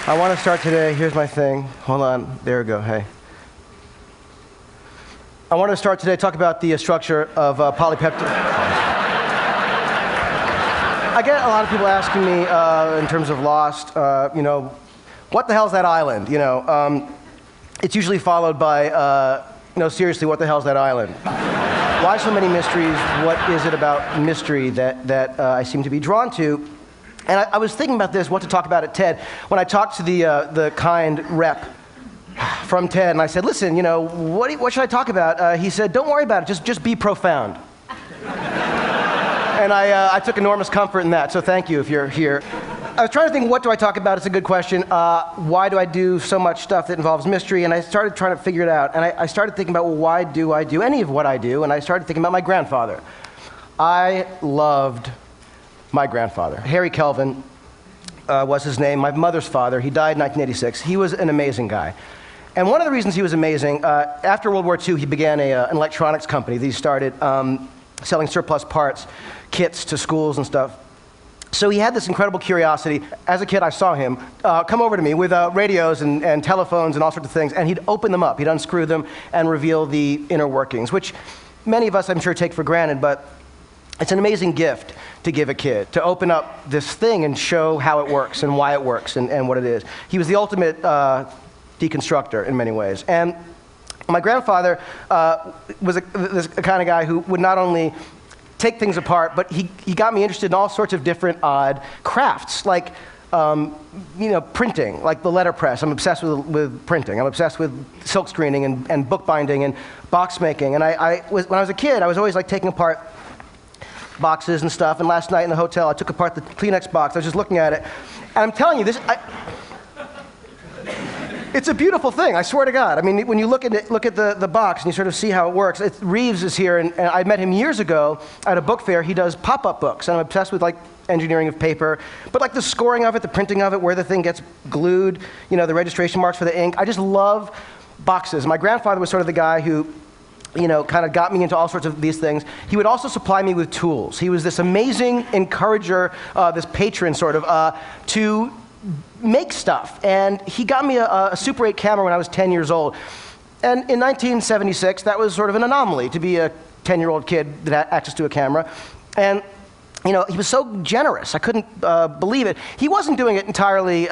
I want to start today, here's my thing. Hold on, there we go, hey. I want to start today, talk about the structure of polypeptide. I get a lot of people asking me, in terms of Lost, what the hell's that island? It's usually followed by, seriously, what the hell's that island? Why so many mysteries? What is it about mystery that I seem to be drawn to? And I was thinking about this, what to talk about at TED, when I talked to the kind rep from TED, and I said, listen, what should I talk about? He said, don't worry about it, just be profound. And I took enormous comfort in that, so thank you if you're here. I was trying to think, what do I talk about? It's a good question. Why do I do so much stuff that involves mystery? And I started trying to figure it out. And I started thinking about, well, why do I do any of what I do? And I started thinking about my grandfather. I loved my grandfather. Harry Kelvin was his name, my mother's father. He died in 1986. He was an amazing guy. And one of the reasons he was amazing, after World War II, he began an electronics company. He started selling surplus parts, kits to schools and stuff. So he had this incredible curiosity. As a kid, I saw him come over to me with radios and telephones and all sorts of things, and he'd open them up. He'd unscrew them and reveal the inner workings, which many of us, I'm sure, take for granted, but it's an amazing gift to give a kid, to open up this thing and show how it works and why it works and what it is. He was the ultimate deconstructor in many ways. And my grandfather was this kind of guy who would not only take things apart, but he got me interested in all sorts of different odd crafts, like printing, like the letterpress. I'm obsessed with printing. I'm obsessed with silk screening and bookbinding and box making. And when I was a kid, I was always like taking apart boxes and stuff. And last night in the hotel, I took apart the Kleenex box. I was just looking at it, and I'm telling you, it's a beautiful thing, I swear to God. I mean, when you look at the box and you sort of see how it works, Reeves is here, and I met him years ago at a book fair. He does pop-up books, and I'm obsessed with like engineering of paper, but like the scoring of it, the printing of it, where the thing gets glued, the registration marks for the ink. I just love boxes. My grandfather was sort of the guy who kind of got me into all sorts of these things. He would also supply me with tools. He was this amazing encourager, this patron sort of, to make stuff. And he got me a Super 8 camera when I was 10 years old. And in 1976, that was sort of an anomaly to be a 10-year-old kid that had access to a camera. And he was so generous. I couldn't believe it. He wasn't doing it entirely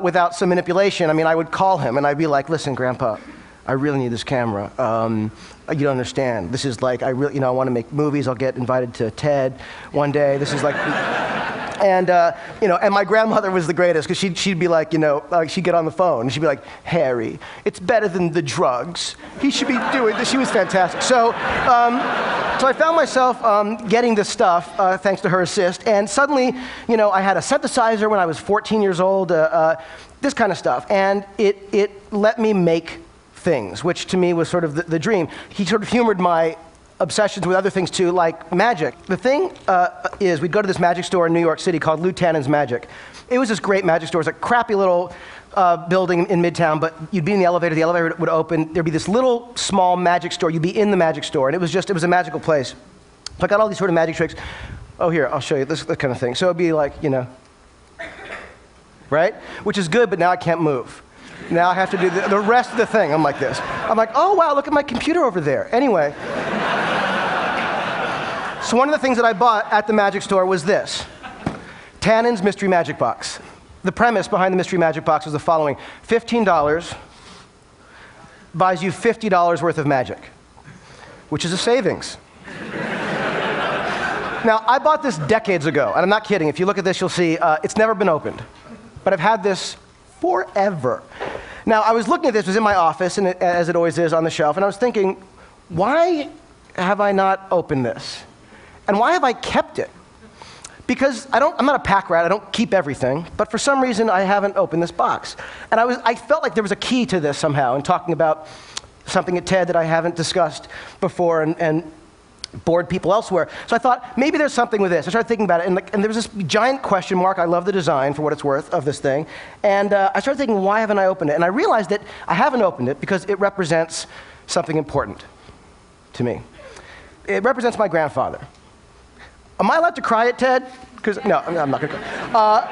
without some manipulation. I mean, I would call him and I'd be like, listen, Grandpa, I really need this camera. You don't understand. This is like, I want to make movies. I'll get invited to TED one day. This is like, and my grandmother was the greatest, because she'd be like, she'd get on the phone and she'd be like, Harry, it's better than the drugs. He should be doing this. She was fantastic. So I found myself getting this stuff thanks to her assist, and suddenly, I had a synthesizer when I was 14 years old, this kind of stuff, and it let me make things, which to me was sort of the dream. He sort of humored my obsessions with other things too, like magic. The thing is, we'd go to this magic store in New York City called Lou Tannen's Magic. It was this great magic store. It was a crappy little building in Midtown, but you'd be in the elevator would open, there'd be this little small magic store, you'd be in the magic store, and it was a magical place. So I got all these sort of magic tricks. Oh, here, I'll show you this kind of thing. So it'd be like, right? Which is good, but now I can't move. Now I have to do the rest of the thing. I'm like this. I'm like, oh, wow, look at my computer over there. Anyway. So one of the things that I bought at the magic store was this. Tannen's Mystery Magic Box. The premise behind the Mystery Magic Box was the following. $15 buys you $50 worth of magic, which is a savings. Now, I bought this decades ago, and I'm not kidding. If you look at this, you'll see it's never been opened. But I've had this forever. Now, I was looking at this, it was in my office, and as it always is on the shelf, and I was thinking, why have I not opened this? And why have I kept it? Because I'm not a pack rat, I don't keep everything, but for some reason I haven't opened this box. And I felt like there was a key to this somehow, in talking about something at TED that I haven't discussed before and bored people elsewhere. So I thought, maybe there's something with this. I started thinking about it, and there was this giant question mark. I love the design, for what it's worth, of this thing. And I started thinking, why haven't I opened it? And I realized that I haven't opened it because it represents something important to me. It represents my grandfather. Am I allowed to cry at TED? Because no, I'm not going to cry.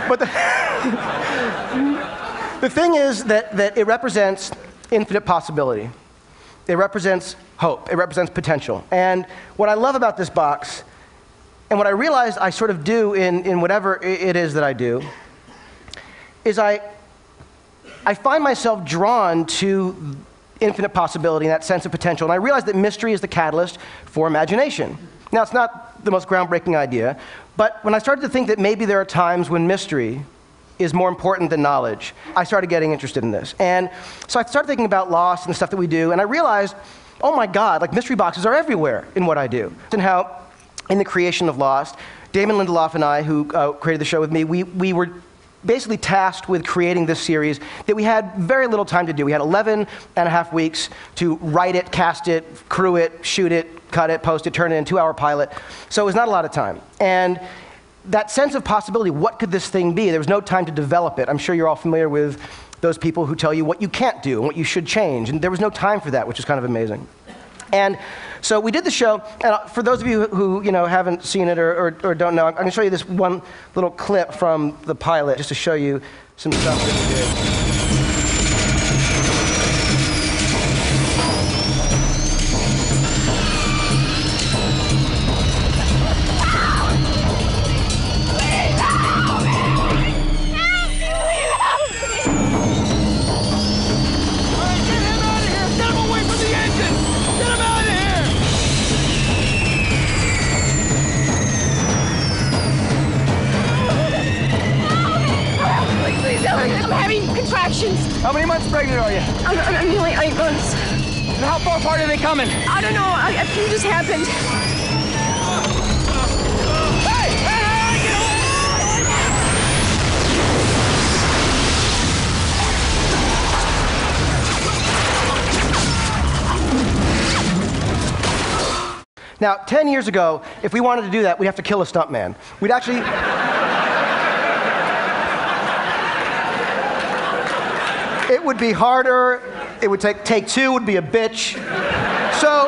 But the thing is that it represents infinite possibility. It represents hope. It represents potential. And what I love about this box, and what I realized I sort of do in whatever it is that I do, is I find myself drawn to infinite possibility and that sense of potential. And I realize that mystery is the catalyst for imagination. Now, it's not the most groundbreaking idea, but when I started to think that maybe there are times when mystery is more important than knowledge, I started getting interested in this. And so I started thinking about Lost and the stuff that we do, and I realized, oh my God, like mystery boxes are everywhere in what I do. And how, in the creation of Lost, Damon Lindelof and I, who created the show with me, we were basically tasked with creating this series that we had very little time to do. We had 11 and a half weeks to write it, cast it, crew it, shoot it, cut it, post it, turn it in, 2-hour pilot. So it was not a lot of time. And that sense of possibility, what could this thing be? There was no time to develop it. I'm sure you're all familiar with those people who tell you what you can't do and what you should change. And there was no time for that, which is kind of amazing. And so we did the show, and for those of you who haven't seen it or don't know, I'm going to show you this one little clip from the pilot just to show you some stuff that we did. How many months pregnant are you? I'm nearly 8 months. And how far apart are they coming? I don't know. A few just happened. Hey! Hey! Get away! Now, 10 years ago, if we wanted to do that, we'd have to kill a stuntman. We'd actually... It would be harder. It would take two would be a bitch. So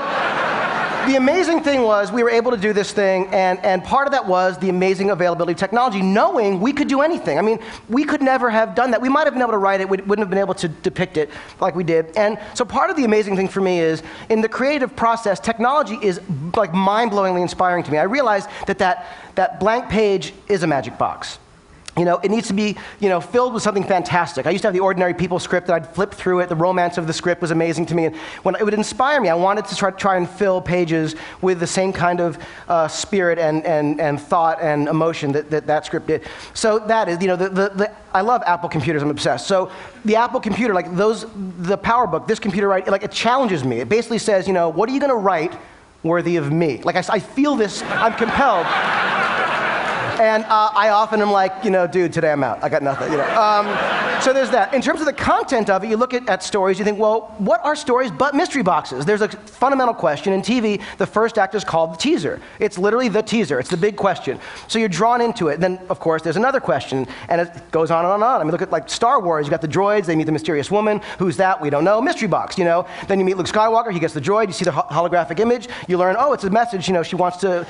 the amazing thing was we were able to do this thing, and part of that was the amazing availability of technology, knowing we could do anything. I mean, we could never have done that. We might have been able to write it. We wouldn't have been able to depict it like we did. And so part of the amazing thing for me is in the creative process, technology is like mind-blowingly inspiring to me. I realized that blank page is a magic box. It needs to be, filled with something fantastic. I used to have the Ordinary People script that I'd flip through it. The romance of the script was amazing to me. And when it would inspire me, I wanted to try and fill pages with the same kind of spirit and thought and emotion that script did. So that is, I love Apple computers. I'm obsessed. So the Apple computer, the PowerBook, this computer, it challenges me. It basically says, what are you going to write worthy of me? I feel this. I'm compelled. And I often am like, dude, today I'm out. I got nothing. So there's that. In terms of the content of it, you look at stories, you think, well, what are stories but mystery boxes? There's a fundamental question. In TV, the first act is called the teaser. It's literally the teaser. It's the big question. So you're drawn into it. Then, of course, there's another question, and it goes on and on and on. I mean, look at Star Wars. You got the droids. They meet the mysterious woman. Who's that? We don't know. Mystery box. Then you meet Luke Skywalker. He gets the droid. You see the holographic image. You learn, oh, it's a message. She wants to,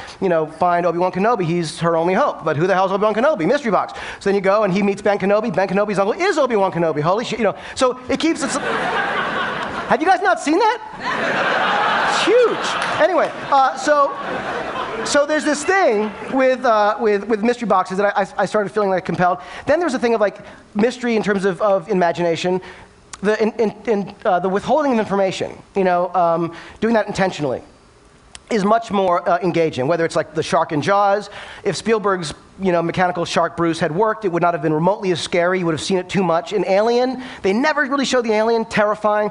find Obi-Wan Kenobi. He's her only hope. But who the hell is Obi-Wan Kenobi? Mystery box. So then you go and he meets Ben Kenobi. Ben Kenobi's uncle is Obi-Wan Kenobi. Holy shit, So it keeps it. Have you guys not seen that? It's huge. Anyway, so there's this thing with mystery boxes that I started feeling compelled. Then there's a thing of mystery in terms of imagination. The withholding of information. Doing that intentionally is much more engaging, whether it's like the shark in Jaws. If Spielberg's mechanical shark Bruce had worked, it would not have been remotely as scary. You would have seen it too much. In Alien, they never really show the alien, terrifying.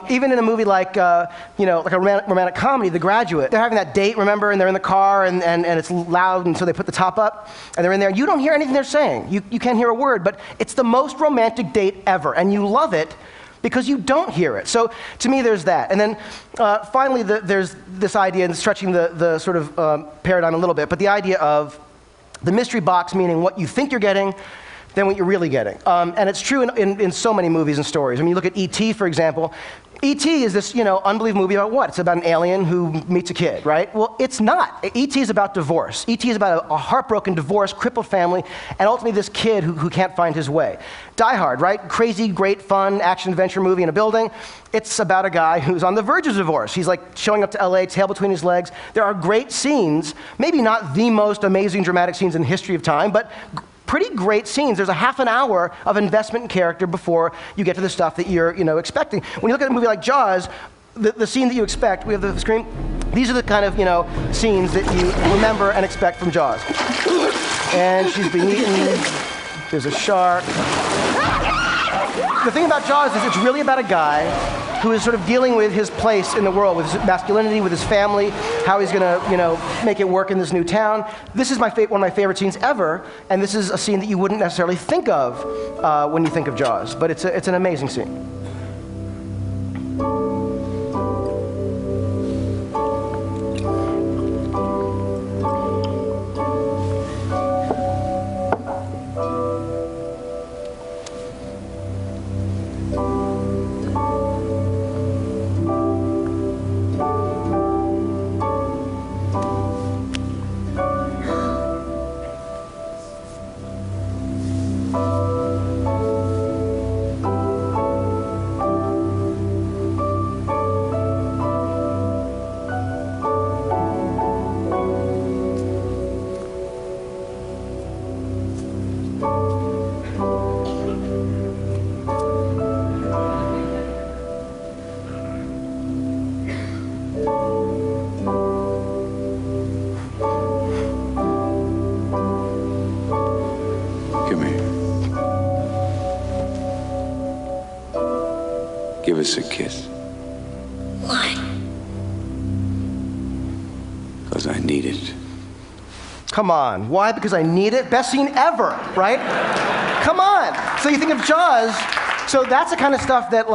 Even in a movie like a romantic comedy, The Graduate, they're having that date, remember, and they're in the car, and it's loud, and so they put the top up, and they're in there. You don't hear anything they're saying. You can't hear a word, but it's the most romantic date ever, and you love it because you don't hear it. So to me, there's that. And then finally, there's this idea, and stretching the sort of paradigm a little bit, but the idea of the mystery box, meaning what you think you're getting than what you're really getting. And it's true in so many movies and stories. I mean, you look at E.T., for example. E.T. is this, unbelievable movie about what? It's about an alien who meets a kid, right? Well, it's not. E.T. is about divorce. E.T. is about a heartbroken, divorced, crippled family, and ultimately this kid who can't find his way. Die Hard, right? Crazy, great, fun, action-adventure movie in a building. It's about a guy who's on the verge of divorce. He's like showing up to L.A., tail between his legs. There are great scenes, maybe not the most amazing, dramatic scenes in the history of time, but pretty great scenes. There's a half an hour of investment in character before you get to the stuff that you're expecting. When you look at a movie like Jaws, the scene that you expect, we have the screen, these are the kind of scenes that you remember and expect from Jaws. And she's being eaten, there's a shark. The thing about Jaws is it's really about a guy who is sort of dealing with his place in the world, with his masculinity, with his family, how he's gonna, make it work in this new town. This is one of my favorite scenes ever, and this is a scene that you wouldn't necessarily think of when you think of Jaws, but it's an amazing scene. Give us a kiss. Why? Because I need it. Come on. Why? Because I need it? Best scene ever, right? Come on. So you think of Jaws. So that's the kind of stuff that,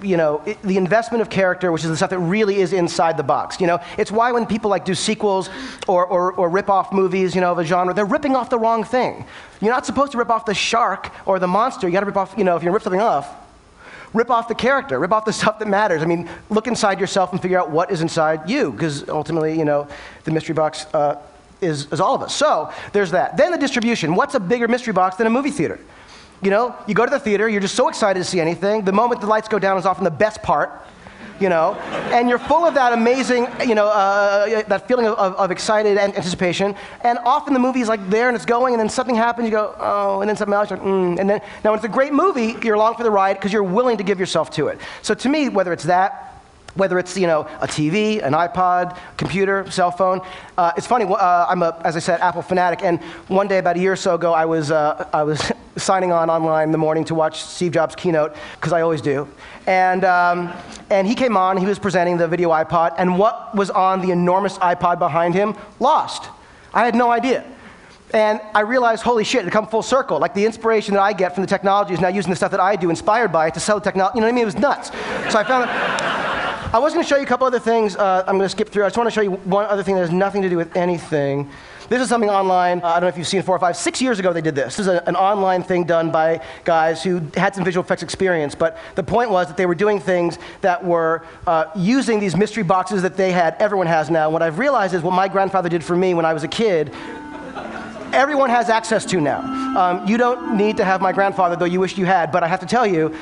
the investment of character, which is the stuff that really is inside the box. It's why when people do sequels or rip off movies, of a genre, they're ripping off the wrong thing. You're not supposed to rip off the shark or the monster. You got to rip off, if you're going to rip something off, rip off the character, rip off the stuff that matters. I mean, look inside yourself and figure out what is inside you, because ultimately, the mystery box is all of us. So there's that. Then the distribution. What's a bigger mystery box than a movie theater? You go to the theater, you're just so excited to see anything. The moment the lights go down is often the best part, and you're full of that amazing, that feeling of excited anticipation. And often the movie's there and it's going, and then something happens, you go, oh, and then something else, and then, now when it's a great movie, you're along for the ride because you're willing to give yourself to it. So to me, whether it's that, whether it's, a TV, an iPod, computer, cell phone. It's funny, I'm as I said, Apple fanatic, and one day about a year or so ago, I was signing on online in the morning to watch Steve Jobs' keynote, because I always do. And he came on, he was presenting the video iPod, and what was on the enormous iPod behind him? Lost. I had no idea. And I realized, holy shit, it come full circle. The inspiration that I get from the technology is now using the stuff that I do, inspired by it, to sell the technology. You know what I mean? It was nuts. So I found I was going to show you a couple other things. I'm going to skip through. I just want to show you one other thing that has nothing to do with anything. This is something online. I don't know if you've seen 4 or 5. 6 years ago they did this. This is an online thing done by guys who had some visual effects experience. But the point was that they were doing things that were using these mystery boxes that they had, everyone has now. What I've realized is what my grandfather did for me when I was a kid, everyone has access to now. You don't need to have my grandfather, though you wish you had, but I have to tell you,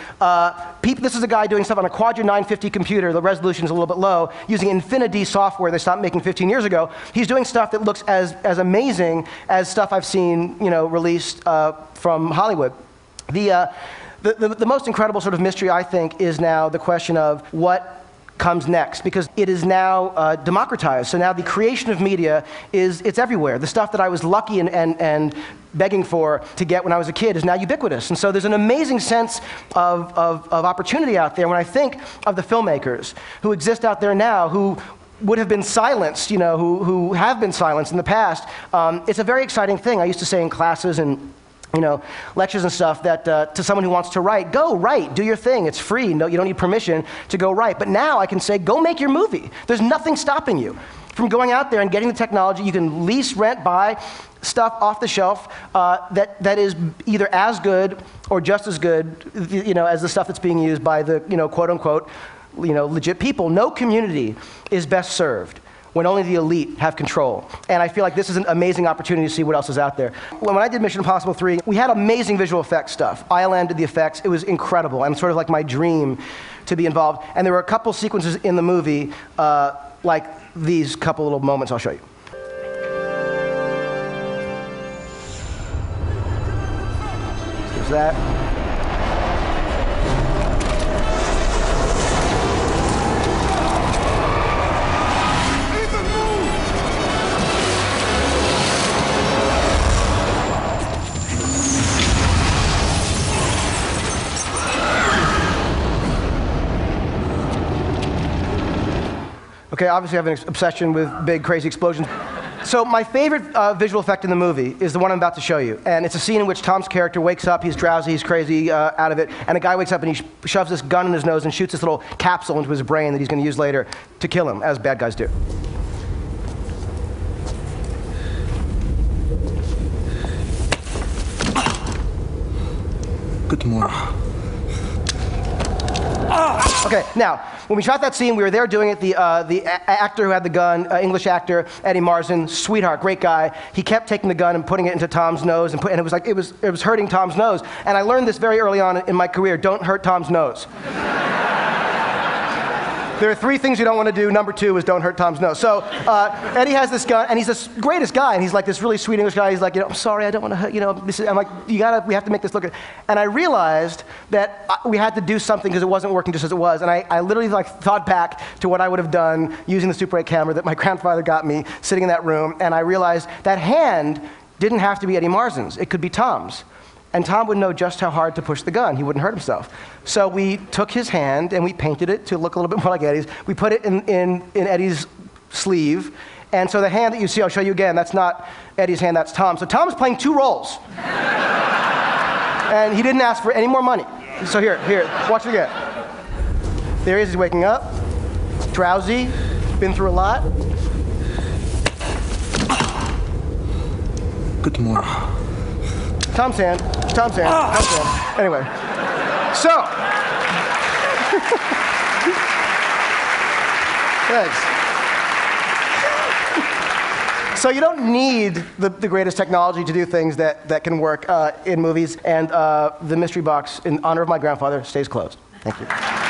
this is a guy doing stuff on a Quadra 950 computer. The resolution is a little bit low, using Infinity software they stopped making 15 years ago. He's doing stuff that looks as amazing as stuff I've seen, released from Hollywood. The most incredible sort of mystery, I think, is now the question of what comes next, because it is now democratized. So now the creation of media it's everywhere. The stuff that I was lucky and begging for to get when I was a kid is now ubiquitous. And so there's an amazing sense of opportunity out there when I think of the filmmakers who exist out there now who would have been silenced, who have been silenced in the past. It's a very exciting thing. I used to say in classes and lectures and stuff that to someone who wants to write, go write, do your thing. It's free. No, you don't need permission to go write. But now I can say, go make your movie. There's nothing stopping you. from going out there and getting the technology. You can lease, rent, buy stuff off the shelf that is either as good or just as good, as the stuff that's being used by the, quote unquote, legit people. No community is best served when only the elite have control. And I feel like this is an amazing opportunity to see what else is out there. When I did Mission Impossible 3, we had amazing visual effects stuff. ILM did the effects. It was incredible, and sort of like my dream to be involved. And there were a couple sequences in the movie, like these couple little moments I'll show you. There's that. Okay, obviously I have an obsession with big, crazy explosions. So my favorite visual effect in the movie is the one I'm about to show you. And it's a scene in which Tom's character wakes up, he's drowsy, he's crazy, out of it, and a guy wakes up and he shoves this gun in his nose and shoots this little capsule into his brain that he's going to use later to kill him, as bad guys do. Good morning. Okay, now, when we shot that scene, we were there doing it. The actor who had the gun, English actor, Eddie Marsan, sweetheart, great guy. He kept taking the gun and putting it into Tom's nose, and it was like it was hurting Tom's nose. And I learned this very early on in my career: don't hurt Tom's nose. There are 3 things you don't want to do. Number 2 is don't hurt Tom's nose. So Eddie has this gun, and he's the greatest guy, and he's like this really sweet English guy. He's like, I'm sorry, I don't want to hurt, I'm like, we have to make this look good. And I realized that we had to do something because it wasn't working just as it was. And I literally thought back to what I would have done using the Super 8 camera that my grandfather got me sitting in that room, and I realized that hand didn't have to be Eddie Marsan's. It could be Tom's. And Tom would know just how hard to push the gun. He wouldn't hurt himself. So we took his hand and we painted it to look a little bit more like Eddie's. We put it in Eddie's sleeve. And so the hand that you see, I'll show you again, that's not Eddie's hand, that's Tom. So Tom's playing 2 roles. And he didn't ask for any more money. So here, watch it again. There he is, he's waking up, drowsy, been through a lot. Good morning. Tom's hand. Anyway, so. Thanks. So you don't need the greatest technology to do things that can work in movies, and the mystery box, in honor of my grandfather, stays closed. Thank you.